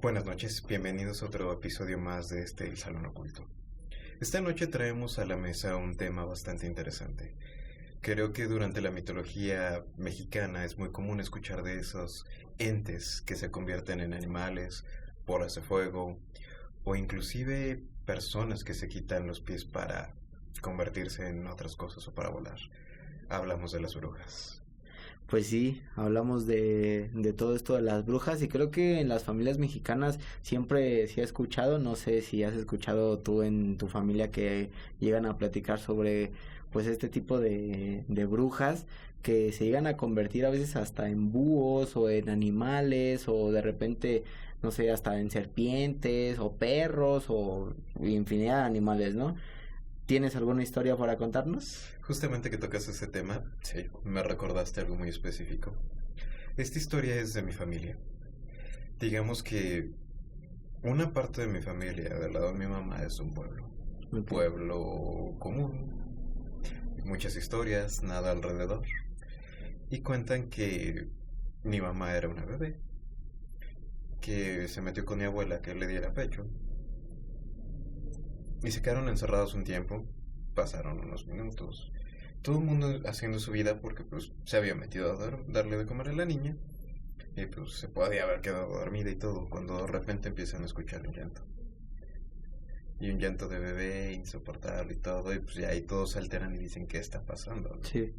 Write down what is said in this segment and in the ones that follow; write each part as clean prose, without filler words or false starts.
Buenas noches, bienvenidos a otro episodio más de El Salón Oculto. Esta noche traemos a la mesa un tema bastante interesante. Creo que durante la mitología mexicana es muy común escuchar de esos entes que se convierten en animales, bolas de fuego, o inclusive personas que se quitan los pies para convertirse en otras cosas o para volar. Hablamos de las brujas. Pues sí, hablamos de todo esto de las brujas y creo que en las familias mexicanas siempre se ha escuchado, no sé si has escuchado tú en tu familia que llegan a platicar sobre pues este tipo de brujas que se llegan a convertir a veces hasta en búhos o en animales o de repente, no sé, hasta en serpientes o perros o infinidad de animales, ¿no? ¿Tienes alguna historia para contarnos? Justamente que tocas ese tema, sí, me recordaste algo muy específico. Esta historia es de mi familia. Digamos que una parte de mi familia, del lado de mi mamá, es un pueblo. Un Ok. pueblo común, muchas historias, nada alrededor. Y cuentan que mi mamá era una bebé, que se metió con mi abuela que le diera pecho. Y se quedaron encerrados un tiempo, pasaron unos minutos. Todo el mundo haciendo su vida porque pues se había metido a darle de comer a la niña. Y pues se podía haber quedado dormida y todo, cuando de repente empiezan a escuchar un llanto. Y un llanto de bebé insoportable y todo, y pues ya ahí todos se alteran y dicen qué está pasando, ¿no? Sí.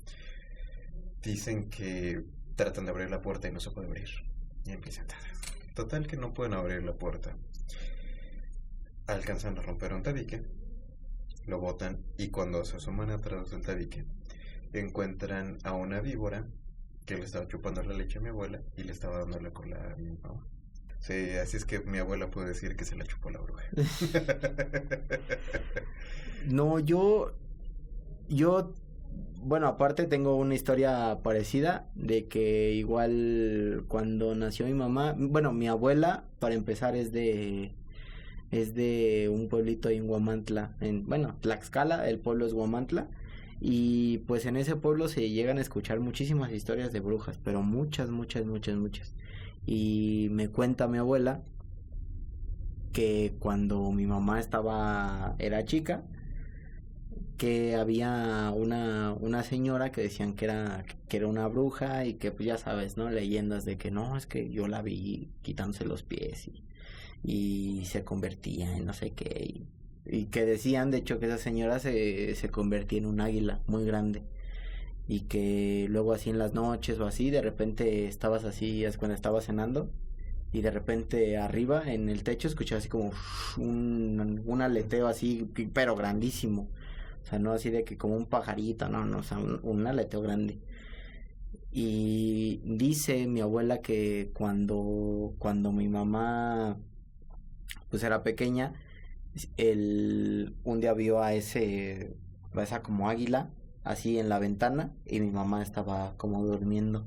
Dicen que tratan de abrir la puerta y no se puede abrir. Y empiezan. Total que no pueden abrir la puerta. Alcanzan a romper un tabique, lo botan y cuando se asoman atrás del tabique encuentran a una víbora que le estaba chupando la leche a mi abuela y le estaba dando la cola a mi mamá. Sí, así es que mi abuela puede decir que se la chupó la bruja. No, yo, bueno, aparte tengo una historia parecida de que igual cuando nació mi mamá, bueno, mi abuela, para empezar, es de un pueblito en Huamantla, bueno, Tlaxcala, el pueblo es Huamantla, y pues en ese pueblo se llegan a escuchar muchísimas historias de brujas, pero muchas, muchas, muchas, muchas. Y me cuenta mi abuela que cuando mi mamá era chica, que había una señora que decían que era una bruja y que pues ya sabes, ¿no? Leyendas de que no, es que yo la vi quitándose los pies y se convertía en no sé qué y que decían de hecho que esa señora se convertía en un águila muy grande y que luego así en las noches o así de repente estabas así, es cuando estabas cenando y de repente arriba en el techo escuchabas así como un aleteo así pero grandísimo, o sea, no así de que como un pajarito, no, o sea, un aleteo grande. Y dice mi abuela que cuando mi mamá pues era pequeña, un día vio a esa como águila así en la ventana y mi mamá estaba como durmiendo.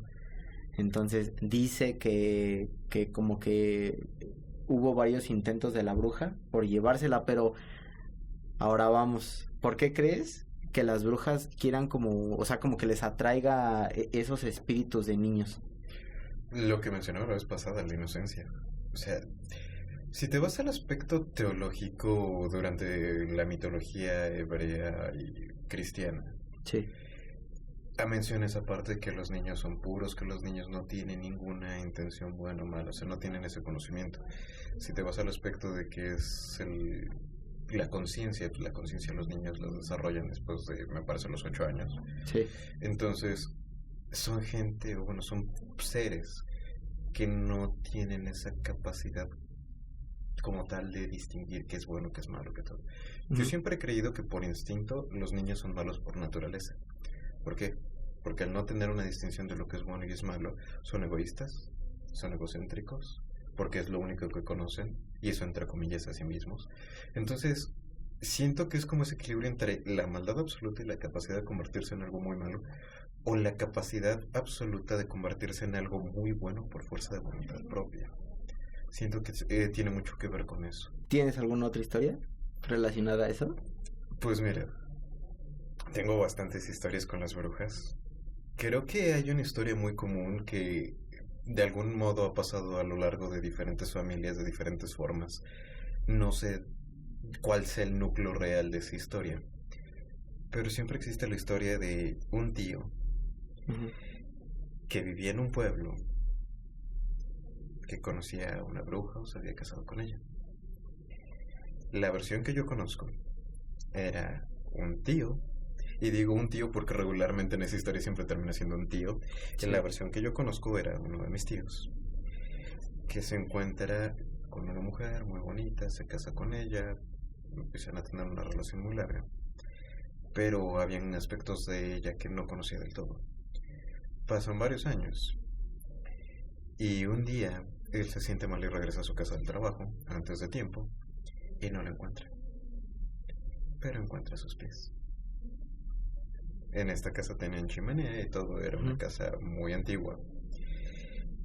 Entonces dice que como que hubo varios intentos de la bruja por llevársela, pero ahora vamos, ¿por qué crees que las brujas quieran o sea, como que les atraiga esos espíritus de niños? Lo que mencionaba la vez pasada, la inocencia. O sea, si te vas al aspecto teológico durante la mitología hebrea y cristiana, Sí. menciona esa parte que los niños son puros, que los niños no tienen ninguna intención buena o mala, o sea, no tienen ese conocimiento. Si te vas al aspecto de que es la conciencia, pues la conciencia los niños la desarrollan después de, me parece, los 8 años. Sí. Entonces, son gente, o bueno, son seres que no tienen esa capacidad como tal de distinguir qué es bueno, qué es malo, qué todo. Yo siempre he creído que por instinto los niños son malos por naturaleza. ¿Por qué? Porque al no tener una distinción de lo que es bueno y es malo, son egoístas, son egocéntricos, porque es lo único que conocen, y eso entre comillas a sí mismos. Entonces, siento que es como ese equilibrio entre la maldad absoluta y la capacidad de convertirse en algo muy malo, o la capacidad absoluta de convertirse en algo muy bueno por fuerza de voluntad propia. Siento que tiene mucho que ver con eso. ¿Tienes alguna otra historia relacionada a eso? Pues mira, tengo bastantes historias con las brujas. Creo que hay una historia muy común que de algún modo ha pasado a lo largo de diferentes familias, de diferentes formas. No sé cuál sea el núcleo real de esa historia, pero siempre existe la historia de un tío que vivía en un pueblo, que conocía a una bruja o se había casado con ella. La versión que yo conozco era un tío, y digo un tío porque regularmente en esa historia siempre termina siendo un tío. Sí. La versión que yo conozco era uno de mis tíos, que se encuentra con una mujer muy bonita, se casa con ella, empiezan a tener una relación muy larga, pero habían aspectos de ella que no conocía del todo. Pasan varios años y un día él se siente mal y regresa a su casa del trabajo antes de tiempo y no la encuentra, pero encuentra sus pies. En esta casa tenían chimenea y todo, era una casa muy antigua.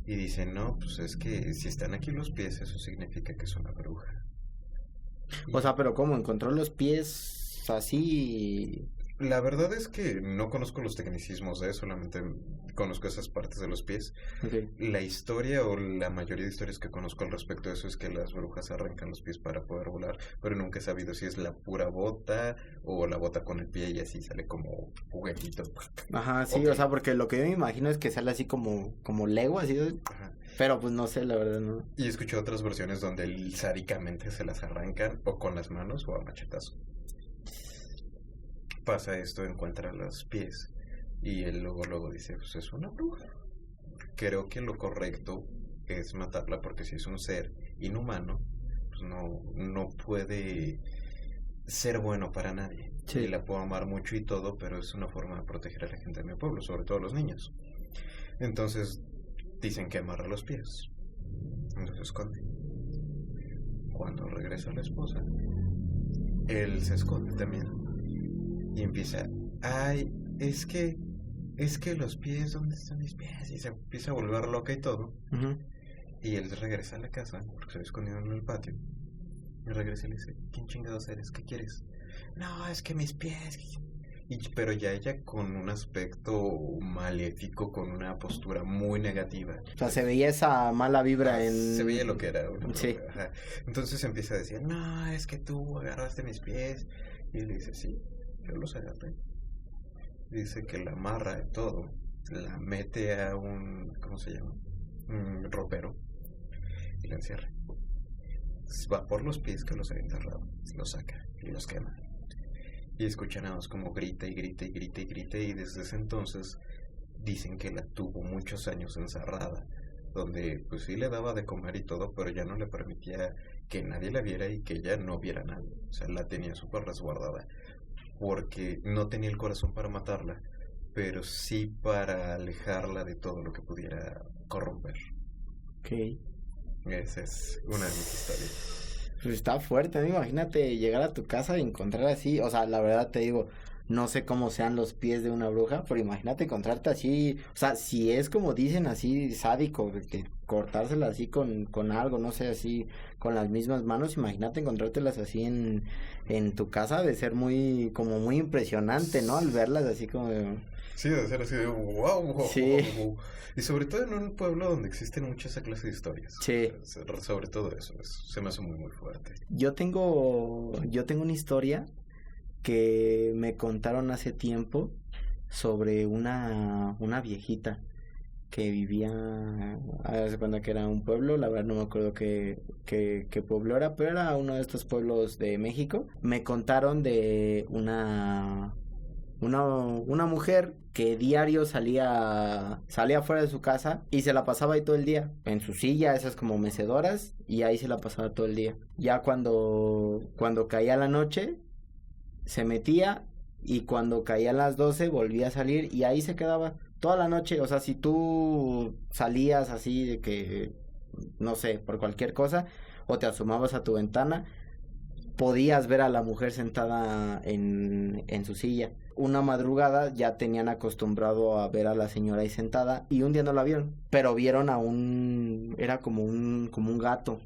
Y dicen, no, pues es que si están aquí los pies, eso significa que es una bruja. O sea, pero ¿cómo? ¿Encontró los pies así? La verdad es que no conozco los tecnicismos de eso, solamente conozco esas partes de los pies. Okay. La historia o la mayoría de historias que conozco al respecto de eso es que las brujas arrancan los pies para poder volar, pero nunca he sabido si es la pura bota o la bota con el pie y así sale como juguetito. Ajá, sí, okay. O sea, porque lo que yo me imagino es que sale así como Lego, así. Ajá. Pero pues no sé, la verdad, no. Y escuché otras versiones donde sádicamente se las arrancan o con las manos o a machetazo. Pasa esto, encuentra los pies y él luego dice, pues es una bruja. Creo que lo correcto es matarla porque si es un ser inhumano, pues no puede ser bueno para nadie. Sí. Y la puedo amar mucho y todo, pero es una forma de proteger a la gente de mi pueblo, sobre todo a los niños. Entonces dicen que amarra los pies, entonces se esconde. Cuando regresa la esposa, él se esconde también. Y empieza, ay, es que los pies, ¿dónde están mis pies? Y se empieza a volver loca y todo. Y él regresa a la casa, porque se había escondido en el patio. Y regresa y le dice, ¿quién chingados eres? ¿Qué quieres? No, es que mis pies. Pero ya ella con un aspecto maléfico, con una postura muy negativa. O sea, se veía esa mala vibra Se veía lo que era. Sí. Ajá. Entonces empieza a decir, no, es que tú agarraste mis pies. Y él dice, sí, yo los agarré. Dice que la amarra de todo, la mete a un, ¿cómo se llama? Un ropero y la encierra. Va por los pies que los había enterrado, los saca y los quema. Y escuchan nada más como grita y grita y grita y grita, y desde ese entonces dicen que la tuvo muchos años encerrada, donde pues sí le daba de comer y todo, pero ya no le permitía que nadie la viera y que ella no viera a nadie. O sea, la tenía súper resguardada, porque no tenía el corazón para matarla, pero sí para alejarla de todo lo que pudiera corromper. Okay. Esa es una de mis historias. Pues está fuerte, ¿no? Imagínate llegar a tu casa y encontrar así, o sea, la verdad te digo, no sé cómo sean los pies de una bruja, pero imagínate encontrarte así, o sea, si es como dicen así, sádico, que cortársela así con algo, no sé, así, con las mismas manos, imagínate encontrártelas así en tu casa, de ser muy impresionante, ¿no? Al verlas así como... Sí, de ser así de wow. Sí. Y sobre todo en un pueblo donde existen muchas esa clase de historias. Sí. Sobre todo eso, se me hace muy, muy fuerte. Yo tengo una historia que me contaron hace tiempo sobre una viejita que vivía, hace cuenta que era un pueblo, la verdad no me acuerdo qué pueblo era, pero era uno de estos pueblos de México. Me contaron de una mujer que diario salía fuera de su casa y se la pasaba ahí todo el día, en su silla, esas como mecedoras, y ahí se la pasaba todo el día. Ya cuando caía la noche, se metía, y cuando caían las 12 volvía a salir y ahí se quedaba toda la noche. O sea, si tú salías así de que, no sé, por cualquier cosa, o te asomabas a tu ventana, podías ver a la mujer sentada en su silla. Una madrugada ya tenían acostumbrado a ver a la señora ahí sentada, y un día no la vieron, pero vieron era como un gato,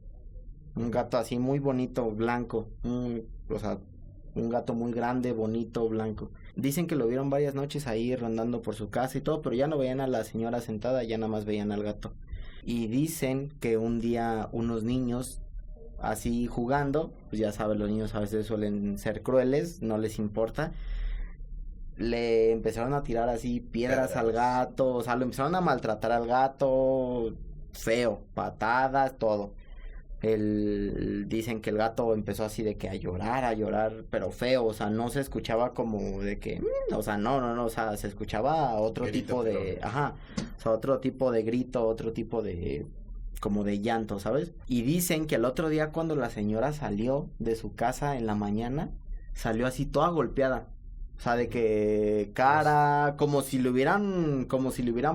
así muy bonito, blanco, o sea, un gato muy grande, bonito, blanco. Dicen que lo vieron varias noches ahí rondando por su casa y todo, pero ya no veían a la señora sentada, ya nada más veían al gato. Y dicen que un día unos niños así jugando, pues ya sabes, los niños a veces suelen ser crueles, no les importa, le empezaron a tirar así piedras al gato, o sea, lo empezaron a maltratar al gato, feo, patadas, todo. Dicen que el gato empezó así de que a llorar, pero feo, o sea, no se escuchaba como de que, o sea, no, o sea, se escuchaba otro Grito, tipo de, pero... ajá, o sea, otro tipo de grito, otro tipo de, como de llanto, ¿sabes? Y dicen que el otro día cuando la señora salió de su casa en la mañana, salió así toda golpeada, o sea, de que cara, como si le hubieran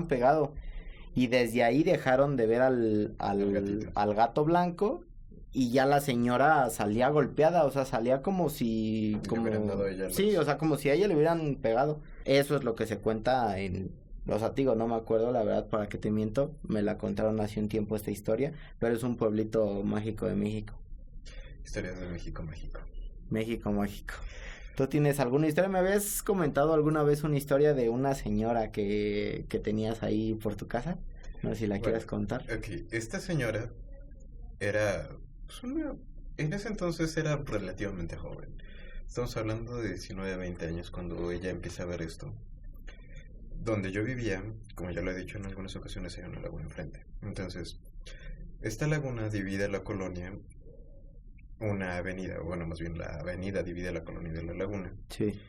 pegado. Y desde ahí dejaron de ver al gato blanco y ya la señora salía golpeada, o sea, salía como si... Sí, o sea, como si a ella le hubieran pegado. Eso es lo que se cuenta en... O sea, digo, no me acuerdo, la verdad, para qué te miento. Me la contaron hace un tiempo esta historia, pero es un pueblito mágico de México. Historias de México mágico. México mágico. ¿Tú tienes alguna historia? Me habías comentado alguna vez una historia de una señora que tenías ahí por tu casa. No sé si la quieras contar. Ok, esta señora era... Pues en ese entonces era relativamente joven. Estamos hablando de 19, 20 años cuando ella empieza a ver esto. Donde yo vivía, como ya lo he dicho en algunas ocasiones, hay una laguna enfrente. Entonces, esta laguna divide la colonia, una avenida, bueno, más bien la avenida divide la colonia de la laguna. Sí.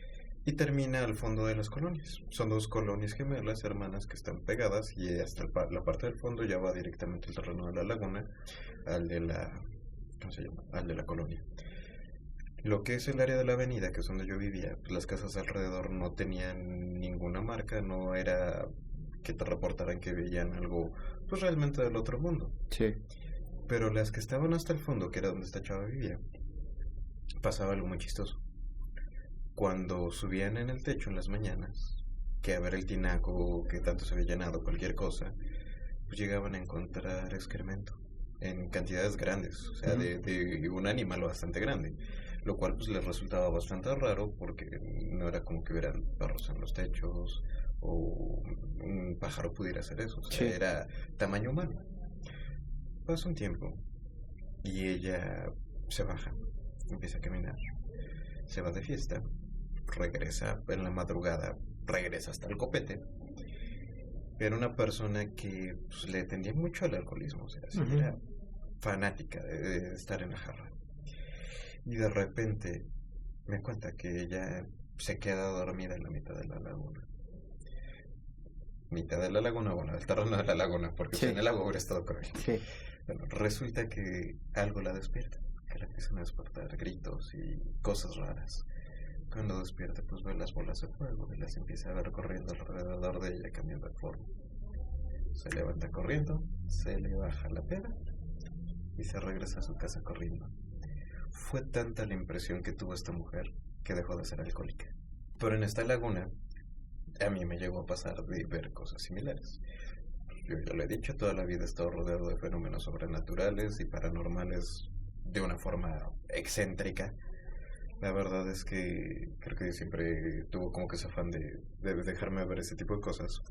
Y termina al fondo de las colonias. Son dos colonias gemelas, hermanas, que están pegadas y hasta la parte del fondo ya va directamente al terreno de la laguna, al de la... ¿Cómo se llama? Al de la colonia. Lo que es el área de la avenida, que es donde yo vivía, pues las casas alrededor no tenían ninguna marca, no era que te reportaran que veían algo, pues realmente del otro mundo. Sí. Pero las que estaban hasta el fondo, que era donde esta chava vivía, pasaba algo muy chistoso. Cuando subían en el techo en las mañanas, que a ver el tinaco, que tanto se había llenado, cualquier cosa, pues llegaban a encontrar excremento en cantidades grandes, o sea, de un animal bastante grande, lo cual pues les resultaba bastante raro porque no era como que hubieran perros en los techos o un pájaro pudiera hacer eso, o sea, era tamaño humano. Pasa un tiempo y ella se baja, empieza a caminar, se va de fiesta, regresa en la madrugada, regresa hasta el copete. Era una persona que pues, le tendía mucho al alcoholismo, o sea, sí, era fanática de estar en la jarra. Y de repente me cuenta que ella se queda dormida en la mitad de la laguna. Mitad de la laguna, bueno, el terreno de la laguna, porque en el agua hubiera estado cruel. Sí. Bueno, resulta que algo la despierta, que la empiezan a despertar gritos y cosas raras. Cuando despierta, pues ve las bolas de fuego y las empieza a ver corriendo alrededor de ella, cambiando de forma. Se levanta corriendo, se le baja la peda y se regresa a su casa corriendo. Fue tanta la impresión que tuvo esta mujer que dejó de ser alcohólica. Pero en esta laguna, a mí me llegó a pasar de ver cosas similares. Yo ya lo he dicho, toda la vida he estado rodeado de fenómenos sobrenaturales y paranormales de una forma excéntrica. La verdad es que creo que siempre tuvo como que ese afán de dejarme ver ese tipo de cosas.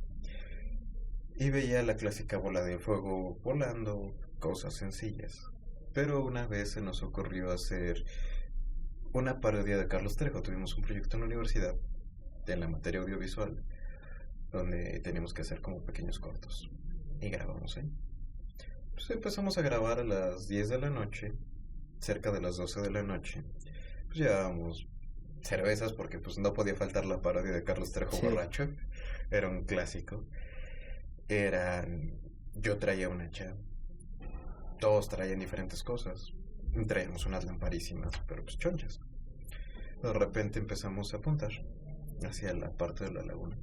Y veía la clásica bola de fuego volando, cosas sencillas. Pero una vez se nos ocurrió hacer una parodia de Carlos Trejo. Tuvimos un proyecto en la universidad, en la materia audiovisual, donde teníamos que hacer como pequeños cortos. Y grabamos, Pues empezamos a grabar a las 10 de la noche, cerca de las 12 de la noche. Pues llevábamos cervezas porque pues no podía faltar la parodia de Carlos Trejo borracho. Era un clásico. Yo traía una hacha, todos traían diferentes cosas, traíamos unas lamparísimas, pero pues chonchas. De repente empezamos a apuntar hacia la parte de la laguna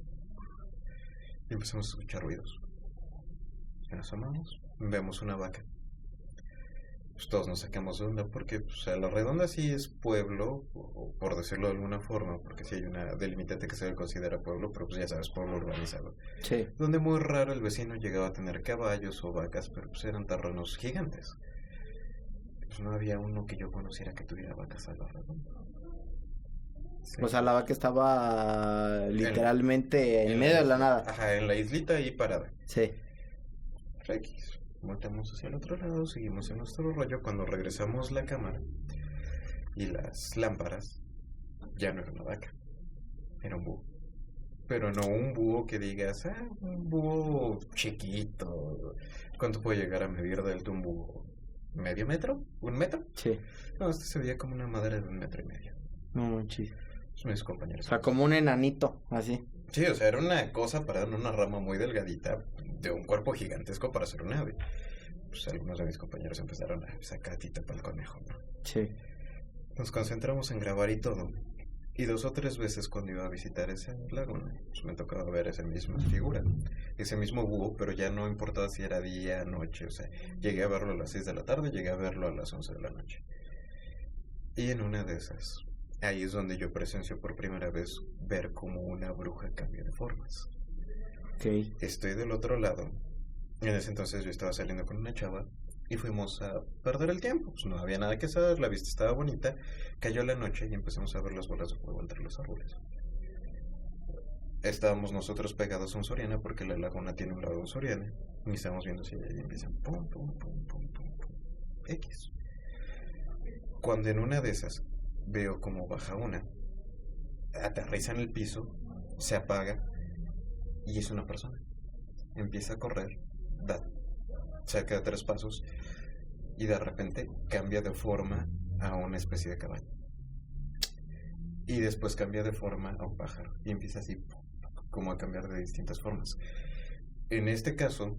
y empezamos a escuchar ruidos. Nos asomamos, vemos una vaca. Pues todos nos sacamos de onda porque pues, a la redonda sí es pueblo, o por decirlo de alguna forma, porque sí hay una delimitante que se le considera pueblo, pero pues ya sabes, pueblo urbanizado. Sí. Donde muy raro el vecino llegaba a tener caballos o vacas, pero pues eran terrenos gigantes. Pues no había uno que yo conociera que tuviera vacas a la redonda. Sí. O sea, la vaca estaba literalmente en medio de la nada. Ajá, en la islita ahí parada. Sí. X. volteamos hacia el otro lado, seguimos en nuestro rollo. Cuando regresamos la cámara y las lámparas, ya no era una vaca, era un búho. Pero no un búho que digas, un búho chiquito. ¿Cuánto puede llegar a medir de alto un búho? ¿Medio metro? ¿1 metro? Sí. No, este se veía como una madre de 1,5 metros. No, chis. Mis compañeros. O sea, como un enanito, así. Sí, o sea, era una cosa parada en una rama muy delgadita, de un cuerpo gigantesco para ser un ave. Pues algunos de mis compañeros empezaron a sacar tita para el conejo, ¿no? Sí. Nos concentramos en grabar y todo. Y 2 o 3 veces cuando iba a visitar esa laguna, pues me tocaba ver esa misma figura, ese mismo búho, pero ya no importaba si era día, noche, o sea, llegué a verlo a las 6 de la tarde, llegué a verlo a las 11 de la noche. Y en una de esas, ahí es donde yo presencio por primera vez ver cómo una bruja cambia de formas. Okay. Estoy del otro lado. En ese entonces yo estaba saliendo con una chava y fuimos a perder el tiempo. Pues no había nada que hacer, la vista estaba bonita. Cayó la noche y empezamos a ver las bolas de fuego entre los árboles. Estábamos nosotros pegados a un Soriana porque la laguna tiene un lado de un Soriana. Y estábamos viendo si y empiezan pum, pum, pum, pum, pum, pum. X. Cuando en una de esas veo como baja una, aterriza en el piso, se apaga y es una persona. Empieza a correr, da cerca de 3 pasos y de repente cambia de forma a una especie de caballo. Y después cambia de forma a un pájaro y empieza así como a cambiar de distintas formas. En este caso,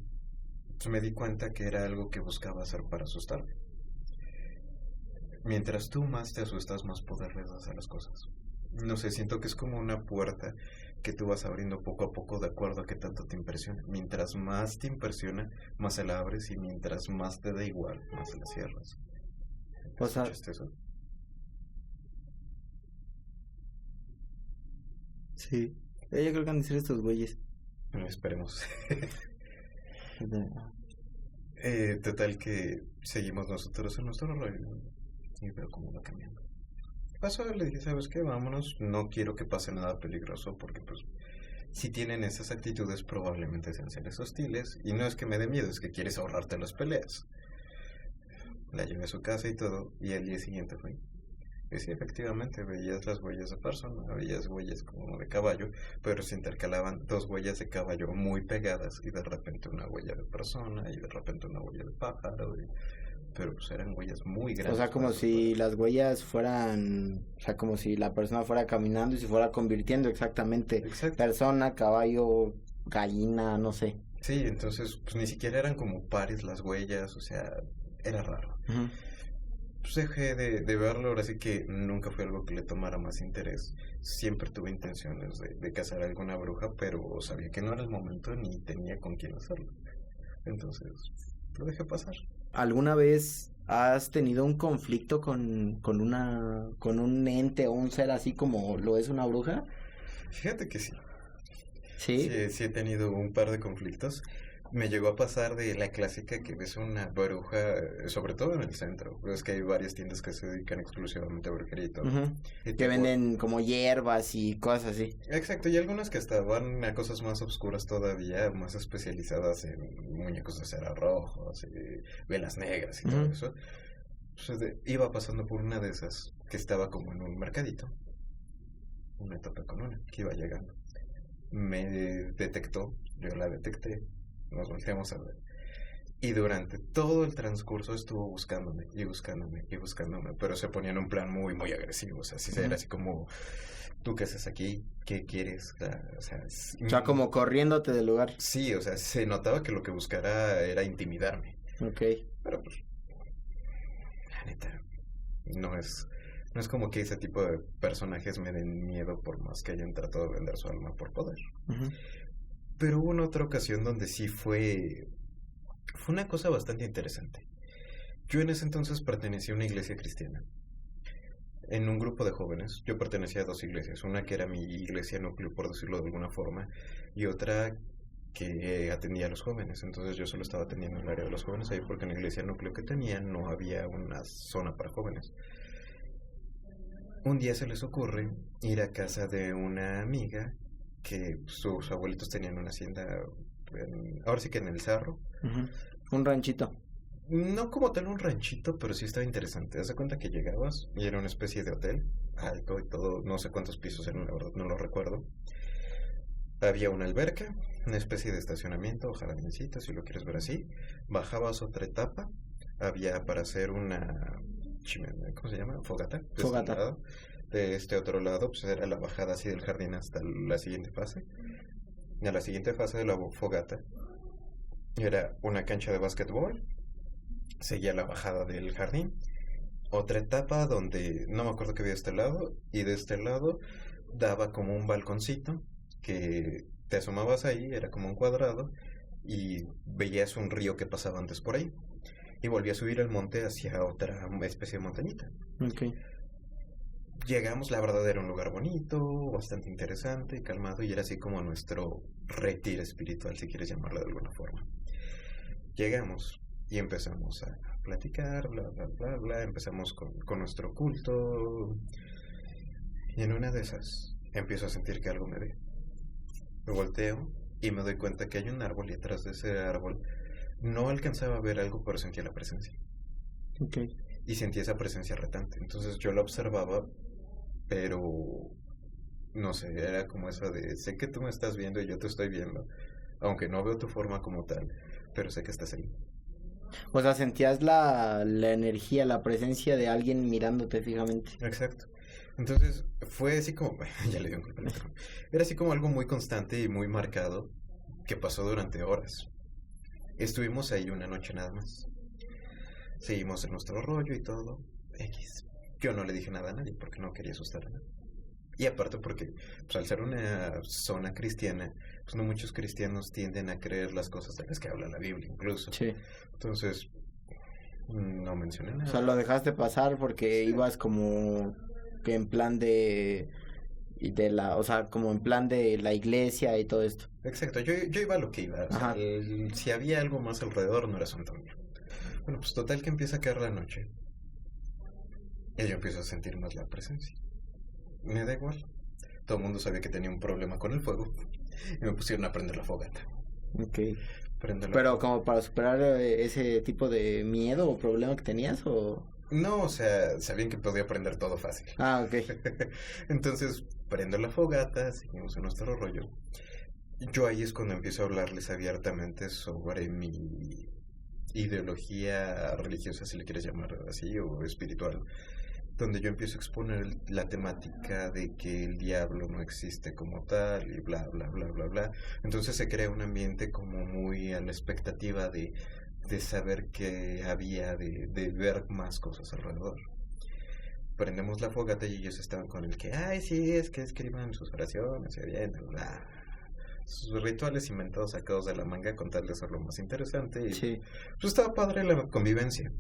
me di cuenta que era algo que buscaba hacer para asustarme. Mientras tú más te asustas, más poder le das a las cosas. No sé, siento que es como una puerta que tú vas abriendo poco a poco de acuerdo a qué tanto te impresiona. Mientras más te impresiona, más se la abres, y mientras más te da igual, más se la cierras. O sea, ¿escuchaste eso? Sí. Yo creo que han de ser estos güeyes. Bueno, esperemos. Total que seguimos nosotros en nuestro rollo y veo cómo va cambiando. Pasó, le dije, ¿sabes qué? Vámonos, no quiero que pase nada peligroso porque pues si tienen esas actitudes probablemente sean seres hostiles y no es que me dé miedo, es que quieres ahorrarte las peleas. La llevé a su casa y todo y al día siguiente fui. Y sí, efectivamente, veías las huellas de persona, veías huellas como de caballo, pero se intercalaban 2 huellas de caballo muy pegadas y de repente una huella de persona y de repente una huella de pájaro. Pero pues eran huellas muy grandes. O sea, como si las huellas fueran, o sea, como si la persona fuera caminando y se fuera convirtiendo exactamente. Exacto. Persona, caballo, gallina, no sé. Sí, entonces pues ni siquiera eran como pares las huellas, o sea, era raro. Uh-huh. Pues dejé de verlo, ahora sí que nunca fue algo que le tomara más interés. Siempre tuve intenciones de cazar a alguna bruja, pero sabía que no era el momento ni tenía con quién hacerlo. Entonces lo dejé pasar. ¿Alguna vez has tenido un conflicto con un ente o un ser así como lo es una bruja? Fíjate que sí. ¿Sí? Sí he tenido un par de conflictos. Me llegó a pasar de la clásica que ves una bruja, sobre todo en el centro. Es que hay varias tiendas que se dedican exclusivamente a brujería y todo. Uh-huh. Y que venden como hierbas y cosas así. Exacto, y algunas que hasta van a cosas más oscuras todavía, más especializadas en muñecos de cera rojos y velas negras y todo eso. Entonces, iba pasando por una de esas que estaba como en un mercadito. Me topé con una que iba llegando. Me detectó, yo la detecté, nos volteamos a ver. Y durante todo el transcurso estuvo buscándome, pero se ponía en un plan muy, muy agresivo. O sea, sí era así como, ¿tú qué haces aquí? ¿Qué quieres? O sea, como corriéndote del lugar. Sí, o sea, se notaba que lo que buscara era intimidarme. Okay. Pero pues, la neta, no es como que ese tipo de personajes me den miedo por más que hayan tratado de vender su alma por poder. Uh-huh. Pero hubo una otra ocasión donde sí fue una cosa bastante interesante. Yo en ese entonces pertenecía a una iglesia cristiana. En un grupo de jóvenes, yo pertenecía a 2 iglesias. Una que era mi iglesia núcleo, por decirlo de alguna forma, y otra que atendía a los jóvenes. Entonces yo solo estaba atendiendo el área de los jóvenes ahí porque en la iglesia núcleo que tenía no había una zona para jóvenes. Un día se les ocurre ir a casa de una amiga que sus abuelitos tenían una hacienda, ahora sí que en el cerro. Uh-huh. Un ranchito. No como tal un ranchito, pero sí estaba interesante. Haz de cuenta que llegabas y era una especie de hotel, alto y todo, no sé cuántos pisos eran, la verdad, no lo recuerdo. Había una alberca, una especie de estacionamiento o jardincito, si lo quieres ver así. Bajabas otra etapa, había para hacer una chimenea, ¿cómo se llama? Fogata. De Fogata. este lado. De este otro lado, pues era la bajada así del jardín hasta la siguiente fase. Y a la siguiente fase de la fogata era una cancha de básquetbol, seguía la bajada del jardín, otra etapa donde no me acuerdo qué había de este lado, y de este lado daba como un balconcito que te asomabas ahí, era como un cuadrado, y veías un río que pasaba antes por ahí. Y volví a subir el monte hacia otra especie de montañita. Ok. Llegamos, la verdad era un lugar bonito, bastante interesante, calmado, y era así como nuestro retiro espiritual, si quieres llamarlo de alguna forma. Llegamos y empezamos a platicar, bla, bla, bla, bla, empezamos con nuestro culto, y en una de esas empiezo a sentir que algo me ve. Me volteo y me doy cuenta que hay un árbol, y atrás de ese árbol no alcanzaba a ver algo, pero sentía la presencia. Ok. Y sentía esa presencia retante. Entonces yo la observaba, pero no sé, era como eso de, sé que tú me estás viendo y yo te estoy viendo, aunque no veo tu forma como tal, pero sé que estás ahí. O sea, sentías la energía, la presencia de alguien mirándote fijamente. Exacto. Entonces fue así como, ya le di un golpe al micrófono. Era así como algo muy constante y muy marcado que pasó durante horas. Estuvimos ahí una noche nada más. Seguimos en nuestro rollo y todo. X. Yo no le dije nada a nadie porque no quería asustar a nadie. Y aparte porque, pues, al ser una zona cristiana, pues no muchos cristianos tienden a creer las cosas de las que habla la Biblia incluso. Sí. Entonces, no mencioné O nada. sea, lo dejaste pasar porque Sí. ibas como que en plan de o sea, como en plan de la iglesia y todo esto. Exacto, yo iba a lo que iba. O sea, Ajá. si había algo más alrededor no era asunto mío. Bueno, pues total que empieza a caer la noche. Y yo empiezo a sentir más la presencia. Me da igual. Todo el mundo sabía que tenía un problema con el fuego. Y me pusieron a prender la fogata. Ok. Prendo la Pero fogata. como para superar ese tipo de miedo o problema que tenías o... No, o sea, sabían que podía prender todo fácil. Ah, ok. Entonces, prendo la fogata, seguimos en nuestro rollo. Yo ahí es cuando empiezo a hablarles abiertamente sobre mi ideología religiosa, si le quieres llamar así, o espiritual, donde yo empiezo a exponer la temática de que el diablo no existe como tal y bla, bla, bla, bla, bla. Entonces se crea un ambiente como muy a la expectativa de saber que había, de ver más cosas alrededor. Prendemos la fogata y ellos estaban con el que, ay, sí, es que escriban sus oraciones, y bien, bla. Sus rituales inventados sacados de la manga con tal de hacerlo más interesante. Y Sí. pues estaba padre la convivencia.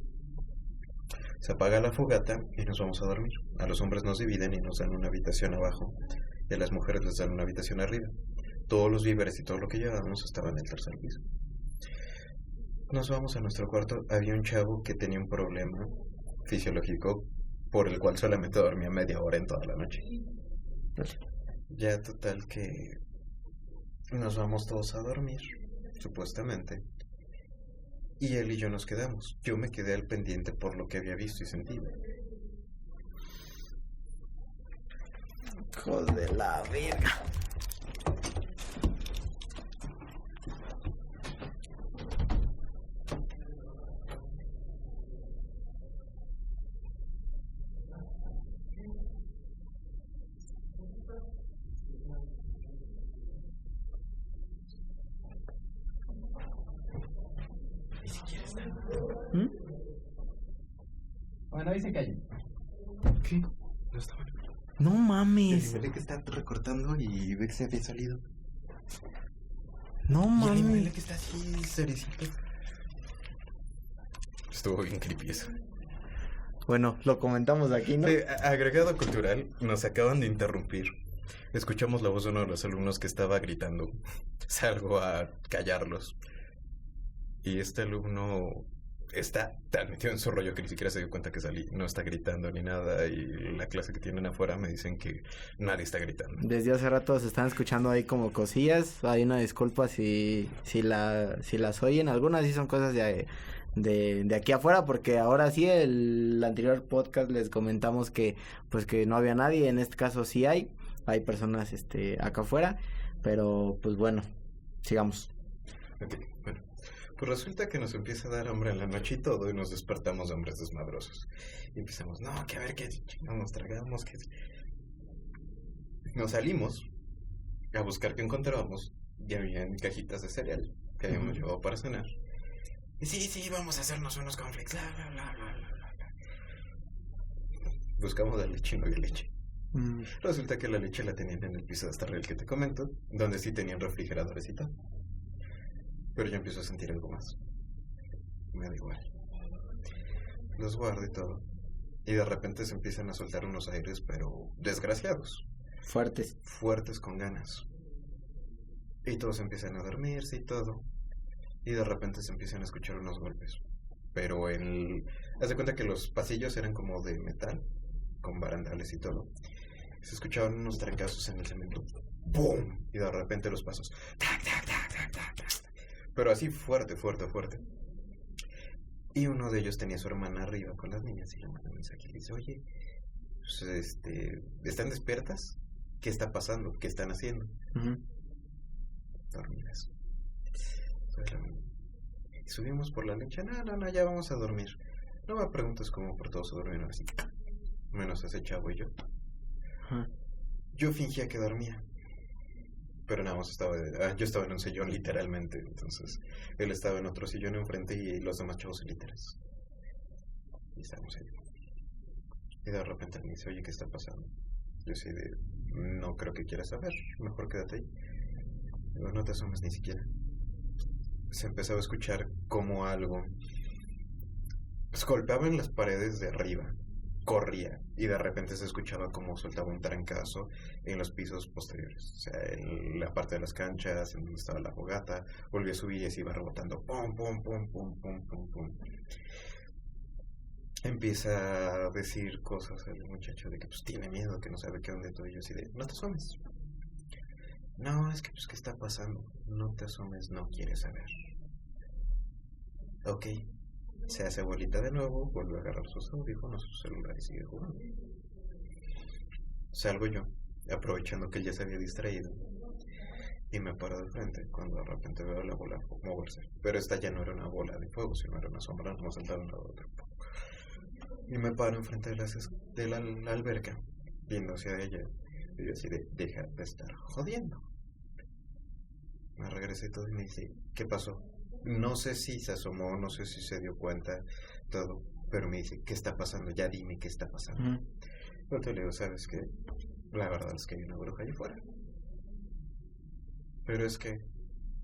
Se apaga la fogata y nos vamos a dormir. A los hombres nos dividen y nos dan una habitación abajo, y a las mujeres les dan una habitación arriba. Todos los víveres y todo lo que llevábamos estaba en el tercer piso. Nos vamos a nuestro cuarto. Había un chavo que tenía un problema fisiológico por el cual solamente dormía media hora en toda la noche. Ya total que nos vamos todos a dormir, supuestamente, y él y yo nos quedamos. Yo me quedé al pendiente por lo que había visto y sentido. Hijos de la verga. Ni siquiera está. ¿Mm? Bueno, ahí se cayó. ¿Qué? No estaba. No mames. El que está recortando y ve que se había salido. No Y el mames. que está así, cerecito. Estuvo bien creepy eso. Bueno, lo comentamos aquí, ¿no? Agregado cultural, nos acaban de interrumpir. Escuchamos la voz de uno de los alumnos que estaba gritando. Salgo a callarlos. Y este alumno está tan metido en su rollo que ni siquiera se dio cuenta que salí. No está gritando ni nada. Y la clase que tienen afuera me dicen que nadie está gritando. Desde hace rato se están escuchando ahí como cosillas. Hay una disculpa si las oyen. Algunas sí son cosas de aquí afuera, porque ahora sí, el anterior podcast les comentamos que pues que no había nadie. En este caso sí hay personas acá afuera, pero pues bueno, sigamos. Ok, bueno. Pues resulta que nos empieza a dar hambre en la noche y todo, y nos despertamos de hombres desmadrosos. Y empezamos, no, que a ver qué chingados nos tragamos, que... Nos salimos a buscar qué encontrábamos, y habían cajitas de cereal que habíamos llevado para cenar. Y sí, vamos a hacernos unos cornflakes, bla, bla, bla, bla, bla, bla. Buscamos la leche y no había leche. Resulta que la leche la tenían en el piso de hasta arriba, el que te comento, donde sí tenían refrigeradores y tal. Pero yo empiezo a sentir algo más. Me da igual. Los guardo y todo. Y de repente se empiezan a soltar unos aires, pero desgraciados. Fuertes con ganas. Y todos empiezan a dormirse y todo. Y de repente se empiezan a escuchar unos golpes. Pero haz de cuenta que los pasillos eran como de metal, con barandales y todo. Se escuchaban unos trancazos en el cemento. ¡Bum! Y de repente los pasos. ¡Tac, tac, tac, tac, tac, tac! Pero así fuerte. Y uno de ellos tenía a su hermana arriba con las niñas y le manda un mensaje y le dice, oye, pues, ¿están despiertas? ¿Qué está pasando? ¿Qué están haciendo? Dormidas. Subimos por la leche. No, ya vamos a dormir. No me preguntes cómo por todos se durmieron así. Menos ese chavo y yo. Yo fingía que dormía. Pero nada más yo estaba en un sillón literalmente. Entonces él estaba en otro sillón enfrente y los demás chavos en literas. Y estábamos ahí. Y de repente me dice, oye, ¿qué está pasando? Yo así de, no creo que quieras saber, mejor quédate ahí. Digo, no te asomes ni siquiera. Se empezaba a escuchar como algo golpeaba en las paredes de arriba, corría, y de repente se escuchaba como soltaba un trancazo en los pisos posteriores, o sea, en la parte de las canchas, en donde estaba la fogata, volvió a subir y se iba rebotando, pum, pum, pum, pum, pum, pum, pum. Empieza a decir cosas el muchacho de que pues tiene miedo, que no sabe qué onda, todo, y yo así de, no te asomes. No, es que pues ¿qué está pasando? No te asomes, no quieres saber. Ok, se hace bolita de nuevo, vuelve a agarrar sus audífonos, su celular y sigue jugando. Salgo yo, aprovechando que él ya se había distraído, y me paro de frente cuando de repente veo la bola moverse. Pero esta ya no era una bola de fuego, sino era una sombra, no saltaba de un lado a otro. Y me paro enfrente de la alberca, viendo hacia ella, y yo así de, deja de estar jodiendo. Me regresé todo y me dice, ¿qué pasó? No sé si se asomó, no sé si se dio cuenta, todo, pero me dice, ¿qué está pasando? Ya dime qué está pasando. Yo te le digo, ¿sabes qué? La verdad es que hay una bruja allá afuera. Pero es que,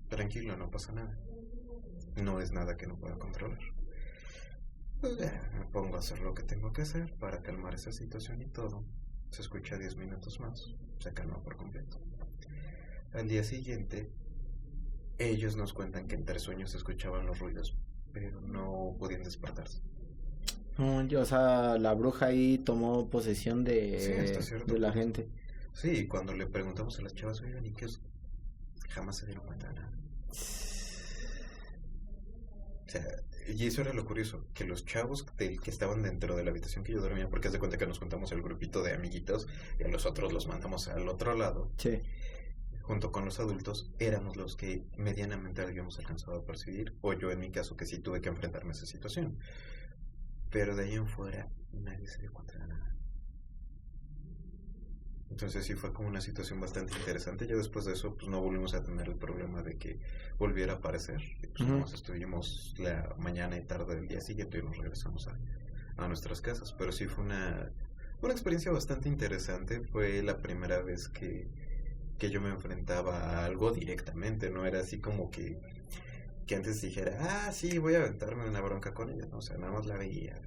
tranquilo, no pasa nada. No es nada que no pueda controlar. Pues ya, me pongo a hacer lo que tengo que hacer para calmar esa situación y todo. Se escucha 10 minutos más, se calma por completo. Al día siguiente, ellos nos cuentan que entre sueños se escuchaban los ruidos, pero no podían despertarse. O sea, la bruja ahí tomó posesión de la gente. Sí, cuando le preguntamos a las chavas, oigan, ¿y qué es? Jamás se dieron cuenta de nada. O sea, y eso era lo curioso, que los chavos que estaban dentro de la habitación que yo dormía, porque haz de cuenta que nos juntamos el grupito de amiguitos y a los otros los mandamos al otro lado. Sí. Junto con los adultos, éramos los que medianamente habíamos alcanzado a percibir, o yo en mi caso que sí tuve que enfrentarme a esa situación. Pero de ahí en fuera, nadie se dio cuenta de nada. Entonces sí fue como una situación bastante interesante. Ya después de eso, pues no volvimos a tener el problema de que volviera a aparecer. Pues nos estuvimos la mañana y tarde del día siguiente y nos regresamos a nuestras casas. Pero sí fue una experiencia bastante interesante. Fue la primera vez que yo me enfrentaba a algo directamente. No era así como que antes dijera, sí, voy a aventarme una bronca con ella. No, o sea, nada más la veía.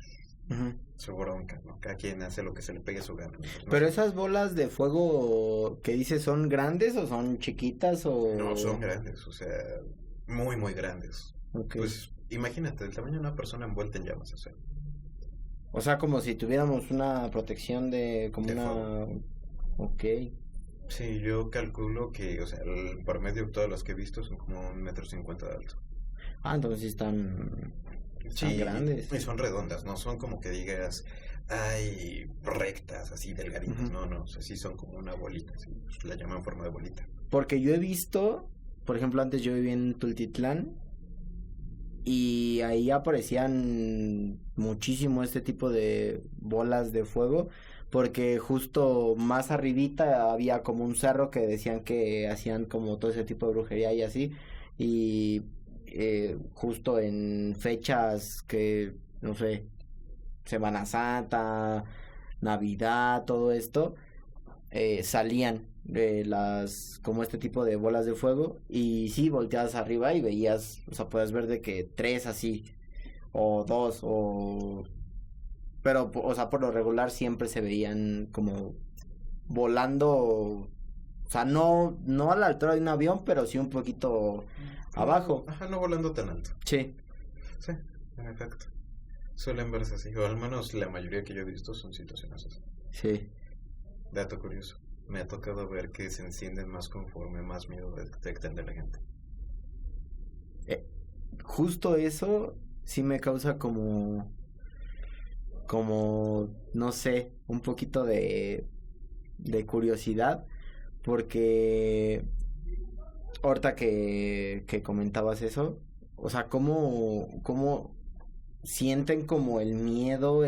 Su bronca, ¿no? Cada quien hace lo que se le pegue su gana. Pues, pero esas bolas de fuego que dices, ¿son grandes o son chiquitas o...? No, son grandes, o sea, muy, muy grandes. Okay. Pues imagínate, el tamaño de una persona envuelta en llamas, o sea. O sea, como si tuviéramos una protección como De una... fuego. Ok. Sí, yo calculo que, o sea, por medio de todas las que he visto son como 1,50 m de alto. Ah, entonces sí están Sí, grandes. y son redondas, no son como que digas, ay, rectas, así delgaditas, Ujú. no, o sea, sí son como una bolita, sí, pues, la llaman forma de bolita. Porque yo he visto, por ejemplo, antes yo vivía en Tultitlán y ahí aparecían muchísimo este tipo de bolas de fuego, porque justo más arribita había como un cerro que decían que hacían como todo ese tipo de brujería y así, y justo en fechas que, no sé, Semana Santa, Navidad, todo esto, salían como este tipo de bolas de fuego y sí, volteabas arriba y veías, o sea, puedes ver de que 3 así, o 2, pero, o sea, por lo regular siempre se veían como volando, o sea, no a la altura de un avión, pero sí un poquito abajo. Ajá, no volando tan alto. Sí. Sí, en efecto. Suelen verse así, o al menos la mayoría que yo he visto son situaciones así. Sí. Dato curioso, me ha tocado ver que se encienden más conforme más miedo detectan de la gente. Justo eso sí me causa no sé, un poquito de curiosidad, porque ahorita que comentabas eso, o sea, cómo sienten como el miedo,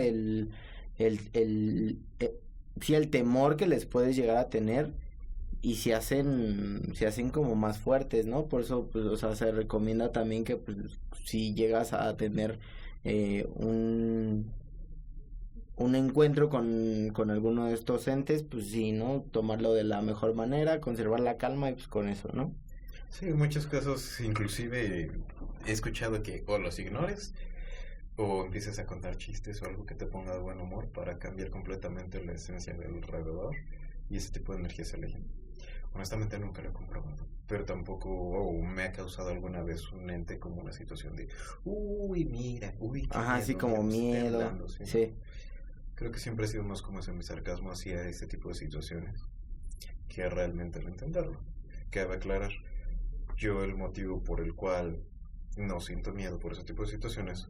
sí, el temor que les puedes llegar a tener y se hacen como más fuertes, ¿no? Por eso, pues, o sea, se recomienda también que, pues, si llegas a tener un encuentro con alguno de estos entes, pues sí, ¿no? Tomarlo de la mejor manera, conservar la calma y pues con eso, ¿no? Sí, en muchos casos inclusive he escuchado que o los ignores o empieces a contar chistes o algo que te ponga de buen humor para cambiar completamente la esencia del alrededor y ese tipo de energía se alejen. Honestamente nunca lo he comprobado, pero tampoco me ha causado alguna vez un ente como una situación de, uy, mira, uy, qué Ajá, así miedo, como mira, me está miedo, temblando, ¿sí? sí. Creo que siempre he sido más como ese mi sarcasmo hacia este tipo de situaciones que realmente el entenderlo. Cabe aclarar, yo el motivo por el cual no siento miedo por ese tipo de situaciones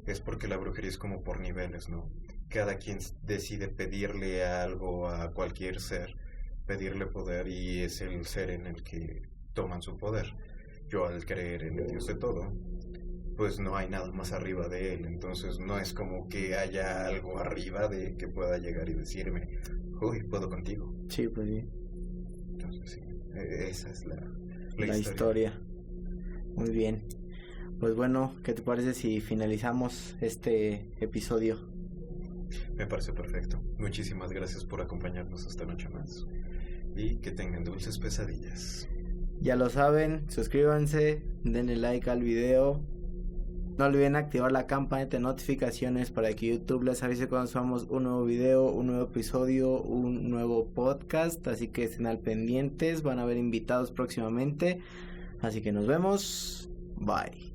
es porque la brujería es como por niveles, ¿no? Cada quien decide pedirle algo a cualquier ser, pedirle poder y es el ser en el que toman su poder. Yo al creer en el Dios de todo, pues no hay nada más arriba de él, entonces no es como que haya algo arriba de que pueda llegar y decirme, uy, puedo contigo. Sí, pues sí. Entonces sí, esa es La historia. Muy bien. Pues bueno, ¿qué te parece si finalizamos este episodio? Me parece perfecto. Muchísimas gracias por acompañarnos esta noche más y que tengan dulces pesadillas. Ya lo saben, suscríbanse, denle like al video. No olviden activar la campanita de notificaciones para que YouTube les avise cuando subamos un nuevo video, un nuevo episodio, un nuevo podcast. Así que estén al pendientes, van a haber invitados próximamente. Así que nos vemos. Bye.